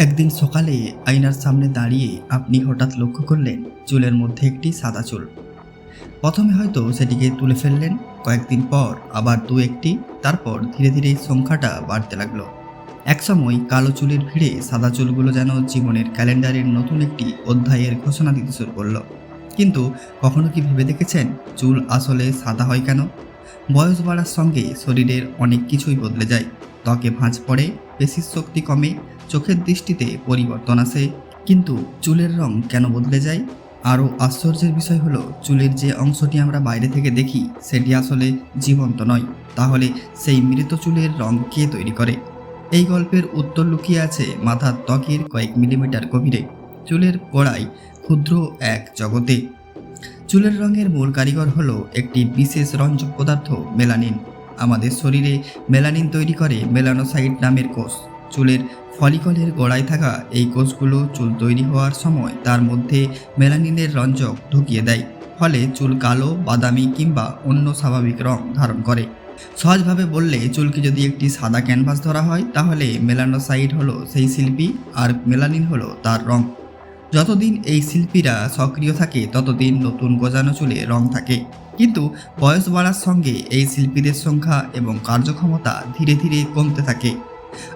একদিন সকালে আয়নার সামনে দাঁড়িয়ে আপনি হঠাৎ লক্ষ্য করলেন চুলের মধ্যে একটি সাদা চুল। প্রথমে হয়তো সেটিকে তুলে ফেললেন, কয়েকদিন পর আবার দু একটি, তারপর ধীরে ধীরে সংখ্যাটা বাড়তে লাগলো। একসময় কালো চুলের ভিড়ে সাদা চুলগুলো যেন জীবনের ক্যালেন্ডারের নতুন একটি অধ্যায়ের ঘোষণা দিতে শুরু করলো। কিন্তু কখনো কি ভেবে দেখেছেন চুল আসলে সাদা হয় কেন? বয়স বাড়ার সঙ্গে শরীরের অনেক কিছুই বদলে যায়। ত্বকে ভাঁজ পড়ে, পেশির শক্তি কমে, চোখের দৃষ্টিতে পরিবর্তন আসে। কিন্তু চুলের রং কেন বদলে যায়? আরও আশ্চর্যের বিষয় হলো চুলের যে অংশটি আমরা বাইরে থেকে দেখি সেটি আসলে জীবন্ত নয়। তাহলে সেই মৃত চুলের রং কে তৈরি করে? এই গল্পের উত্তর লুকিয়ে আছে মাথার ত্বকের কয়েক মিলিমিটার গভীরে, চুলের গোড়ায়, ক্ষুদ্র এক জগতে। চুলের রঙের মূল কারিগর হলো একটি বিশেষ রঞ্জক পদার্থ, মেলানিন। আমাদের শরীরে মেলানিন তৈরি করে মেলানোসাইট নামের কোষ। চুলের ফলিকলের গোড়ায় থাকা এই কোষগুলো চুল তৈরি হওয়ার সময় তার মধ্যে মেলানিনের রঞ্জক ঢুকিয়ে দেয়। ফলে চুল কালো, বাদামি কিংবা অন্য স্বাভাবিক রং ধারণ করে। সহজভাবে বললে, চুলকে যদি একটি সাদা ক্যানভাস ধরা হয় তাহলে মেলানোসাইট হলো সেই শিল্পী আর মেলানিন হলো তার রং। যতদিন এই শিল্পীরা সক্রিয় থাকে ততদিন নতুন গজানো চুলে রং থাকে। কিন্তু বয়স বাড়ার সঙ্গে এই শিল্পীদের সংখ্যা এবং কার্যক্ষমতা ধীরে ধীরে কমতে থাকে।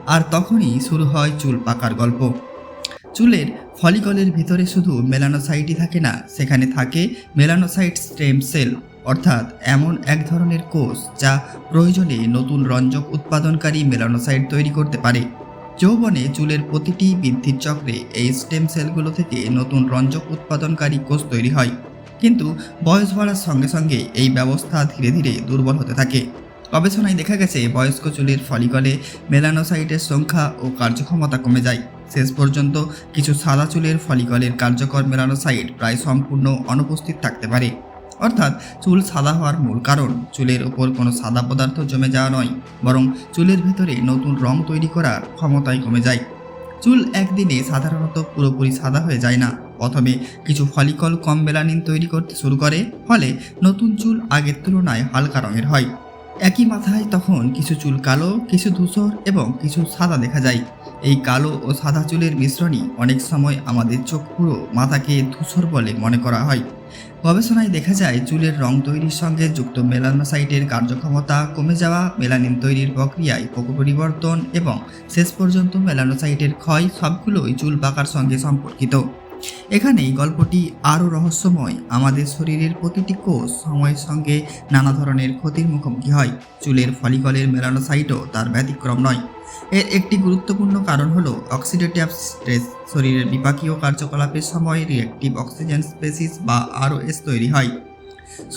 আর তখনই শুরু হয় চুল পাকার গল্প। চুলের ফলিকলের ভিতরে শুধু মেলানোসাইটই থাকে না, সেখানে থাকে মেলানোসাইট স্টেম সেল, অর্থাৎ এমন এক ধরনের কোষ যা প্রয়োজনে নতুন রঞ্জক উৎপাদনকারী মেলানোসাইট তৈরি করতে পারে। যৌবনে চুলের প্রতিটি বৃদ্ধির চক্রে এই স্টেম সেলগুলো থেকে নতুন রঞ্জক উৎপাদনকারী কোষ তৈরি হয়। কিন্তু বয়স বাড়ার সঙ্গে সঙ্গে এই ব্যবস্থা ধীরে ধীরে দুর্বল হতে থাকে। গবেষণায় দেখা গেছে বয়স্ক চুলের ফলিকলে মেলানোসাইটের সংখ্যা ও কার্যক্ষমতা কমে যায়। শেষ পর্যন্ত কিছু সাদা চুলের ফলিকলের কার্যকর মেলানোসাইট প্রায় সম্পূর্ণ অনুপস্থিত থাকতে পারে। অর্থাৎ চুল সাদা হওয়ার মূল কারণ চুলের ওপর কোনো সাদা পদার্থ জমে যাওয়া নয়, বরং চুলের ভেতরে নতুন রং তৈরি করার ক্ষমতাই কমে যায়। চুল একদিনে সাধারণত পুরোপুরি সাদা হয়ে যায় না। প্রথমে কিছু ফলিকল কম মেলানিন তৈরি করতে শুরু করে, ফলে নতুন চুল আগের তুলনায় হালকা রঙের হয়। একই মাথায় তখন কিছু চুল কালো, কিছু ধূসর এবং কিছু সাদা দেখা যায়। এই কালো ও সাদা চুলের মিশ্রণই অনেক সময় আমাদের চোখ পুরো মাথাকে ধূসর বলে মনে করা হয়। গবেষণায় দেখা যায় চুলের রং তৈরির সঙ্গে যুক্ত মেলানোসাইটের কার্যক্ষমতা কমে যাওয়া, মেলানিন তৈরির প্রক্রিয়ায় পরিবর্তন এবং শেষ পর্যন্ত মেলানোসাইটের ক্ষয় সবগুলোই চুল পাকার সঙ্গে সম্পর্কিত। এখানেই গল্পটি আরও রহস্যময়। আমাদের শরীরের প্রতিটি কোষ সময়ের সঙ্গে নানা ধরনের ক্ষতির মুখোমুখি হয়। চুলের ফলিকলের মেলানোসাইটও তার ব্যতিক্রম নয়। এর একটি গুরুত্বপূর্ণ কারণ হলো অক্সিডেটিভ স্ট্রেস। শরীরের বিপাকীয় কার্যকলাপের সময় রিঅ্যাক্টিভ অক্সিজেন স্পেসিস বা আরওএস তৈরি হয়।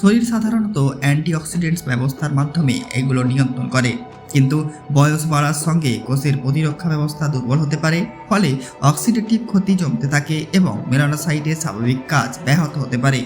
শরীর সাধারণত অ্যান্টিঅক্সিডেন্টস ব্যবস্থার মাধ্যমে এগুলো নিয়ন্ত্রণ করে। কিন্তু বয়স বাড়ার সঙ্গে কোষের প্রতিরক্ষা ব্যবস্থা দুর্বল হতে পারে। ফলে অক্সিডেটিভ ক্ষতি জমতে থাকে এবং মেলানোসাইটের স্বাভাবিক কাজ ব্যাহত হতে পারে।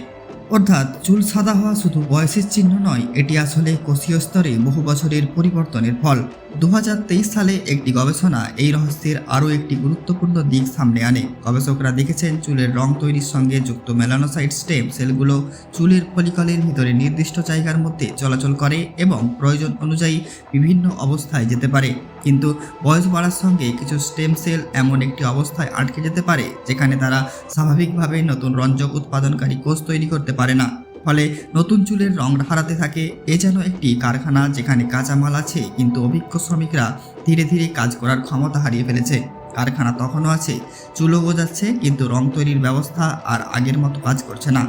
অর্থাৎ চুল সাদা হওয়া শুধু বয়সের চিহ্ন নয়, এটি আসলে কোষীয় স্তরে বহু বছরের পরিবর্তনের ফল। 2023 সালে একটি গবেষণা এই রহস্যের আরও একটি গুরুত্বপূর্ণ দিক সামনে আনে। গবেষকরা দেখেছেন চুলের রং তৈরির সঙ্গে যুক্ত মেলানোসাইট স্টেম সেলগুলো চুলের ফলিকলের ভিতরে নির্দিষ্ট জায়গার মধ্যে চলাচল করে এবং প্রয়োজন অনুযায়ী বিভিন্ন অবস্থায় যেতে পারে। কিন্তু বয়স বাড়ার সঙ্গে কিছু স্টেম সেল এমন একটি অবস্থায় আটকে যেতে পারে যেখানে তারা স্বাভাবিকভাবে নতুন রঞ্জক উৎপাদনকারী কোষ তৈরি করতে পারে না। ফলে নতুন চুলের রং হারাতে থাকে। এ যেন একটি কারখানা যেখানে কাঁচামাল আছে কিন্তু অভিজ্ঞ শ্রমিকরা ধীরে ধীরে কাজ করার ক্ষমতা হারিয়ে ফেলেছে। কারখানা তখনও আছে, চুলও গজাচ্ছে, কিন্তু রং তৈরির ব্যবস্থা আর আগের মতো কাজ করছে না।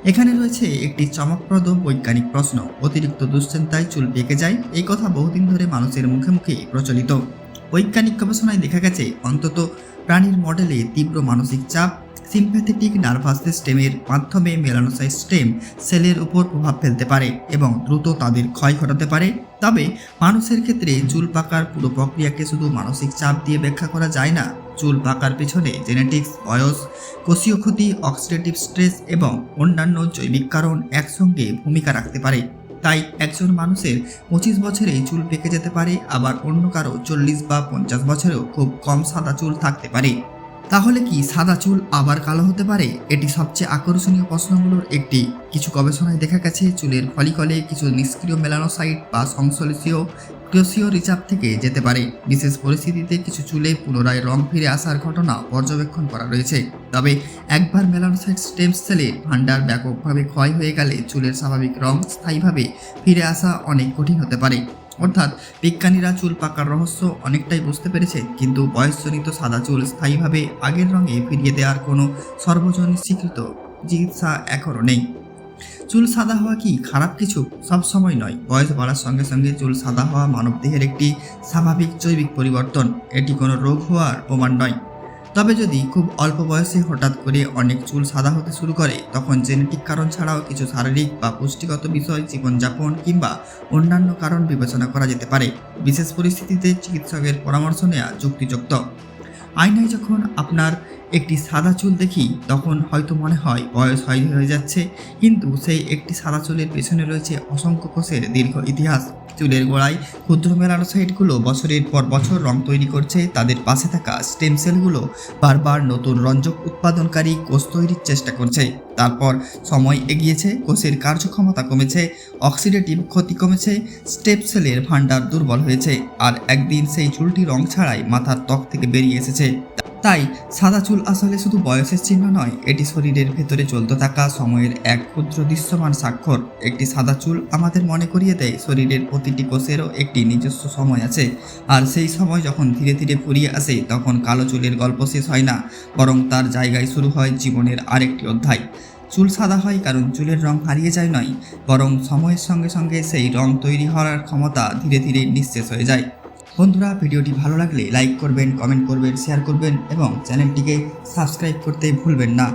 এখানে রয়েছে একটি চমকপ্রদ বৈজ্ঞানিক প্রশ্ন। অতিরিক্ত দুশ্চিন্তায় চুল পেকে যায়, এই কথা বহুদিন ধরে মানুষের মুখে মুখে প্রচলিত। বৈজ্ঞানিক গবেষণায় দেখা গেছে অন্তত প্রাণীর মডেলে তীব্র মানসিক চাপ সিম্প্যাথেটিক নার্ভাস সিস্টেমের মাধ্যমে মেলানোসাইট স্টেম সেলের উপর প্রভাব ফেলতে পারে এবং দ্রুত তাদের ক্ষয় ঘটাতে পারে। তবে মানুষের ক্ষেত্রে চুল পাকার পুরো প্রক্রিয়াকে শুধু মানসিক চাপ দিয়ে ব্যাখ্যা করা যায় না। চুল পাকার পেছনে জেনেটিক্স, বয়স, কোষীয় ক্ষতি, অক্সিডেটিভ স্ট্রেস এবং অন্যান্য জৈবিক কারণ একসঙ্গে ভূমিকা রাখতে পারে। তাই একজন মানুষের 25 বছরেই চুল পেকে যেতে পারে, আবার অন্য কারো 40 বা 50 বছরেও খুব কম সাদা চুল থাকতে পারে। তাহলে কি সাদা চুল আবার কালো হতে পারে? এটি সবচেয়ে আকর্ষণীয় প্রশ্নগুলোর একটি। কিছু গবেষণায় দেখা গেছে চুলের ফলিকলে কিছু নিষ্ক্রিয় মেলানোসাইট বা সংশ্লেষীয় ক্লোসিও রিচাপ থেকে যেতে পারে। বিশেষ পরিস্থিতিতে কিছু চুলে পুনরায় রং ফিরে আসার ঘটনা পর্যবেক্ষণ করা রয়েছে। তবে একবার মেলানোসাইট স্টেম সেলের ভান্ডার ব্যাপকভাবে ক্ষয় হয়ে গেলে চুলের স্বাভাবিক রং স্থায়ীভাবে ফিরে আসা অনেক কঠিন হতে পারে। অর্থাৎ বিজ্ঞানীরা চুল পাকার রহস্য অনেকটাই বুঝতে পেরেছে, কিন্তু বয়সজনিত সাদা চুল স্থায়ীভাবে আগের রঙে ফিরিয়ে দেওয়ার কোনো সর্বজনীন স্বীকৃত চিকিৎসা এখনও নেই। চুল সাদা হওয়া কি খারাপ কিছু? সব সময় নয়। বয়স বাড়ার সঙ্গে সঙ্গে চুল সাদা হওয়া মানবদেহের একটি স্বাভাবিক জৈবিক পরিবর্তন, এটি কোনো রোগ হওয়ার প্রমাণ নয়। তবে যদি খুব অল্প বয়সে হঠাৎ করে অনেক চুল সাদা হতে শুরু করে, তখন জেনেটিক কারণ ছাড়াও কিছু শারীরিক বা পুষ্টিগত বিষয়, জীবনযাপন কিংবা অন্যান্য কারণ বিবেচনা করা যেতে পারে। বিশেষ পরিস্থিতিতে চিকিৎসকের পরামর্শ নেওয়া যুক্তিযুক্ত। আয়নায় যখন আপনার একটি সাদা চুল দেখি, তখন হয়তো মনে হয় বয়স হয়ে যাচ্ছে, কিন্তু সেই একটি সাদা চুলের পেছনে রয়েছে অসংখ্য কোষের দীর্ঘ ইতিহাস। চুলের গোড়ায় ক্ষুদ্র মেলানোসাইটগুলো বছরের পর বছর রং তৈরি করছে। তাদের পাশে থাকা স্টেম সেলগুলো বারবার নতুন রঞ্জক উৎপাদনকারী কোষ তৈরির চেষ্টা করছে। তারপর সময় এগিয়েছে, কোষের কার্যক্ষমতা কমেছে, অক্সিডেটিভ ক্ষতি কমেছে, স্টেম সেলের ভান্ডার দুর্বল হয়েছে, আর একদিন সেই চুলটি রং ছাড়াই মাথার ত্বক থেকে বেরিয়ে এসেছে। তাই সাদা চুল আসলে শুধু বয়সের চিহ্ন নয়, এটি শরীরের ভেতরে চলতে থাকা সময়ের এক ক্ষুদ্র দৃশ্যমান স্বাক্ষর। একটি সাদা চুল আমাদের মনে করিয়ে দেয় শরীরের প্রতিটি কোষেরও একটি নিজস্ব সময় আছে, আর সেই সময় যখন ধীরে ধীরে ফুরিয়ে আসে, তখন কালো চুলের গল্প শেষ হয় না, বরং তার জায়গায় শুরু হয় জীবনের আরেকটি অধ্যায়। চুল সাদা হয় কারণ চুলের রং হারিয়ে যায় নয়, বরং সময়ের সঙ্গে সঙ্গে সেই রং তৈরি হওয়ার ক্ষমতা ধীরে ধীরে নিঃশেষ হয়ে যায়। বন্ধুরা, ভিডিওটি ভালো লাগলে লাইক করবেন, কমেন্ট করবেন, শেয়ার করবেন এবং চ্যানেলটিকে সাবস্ক্রাইব করতে ভুলবেন না।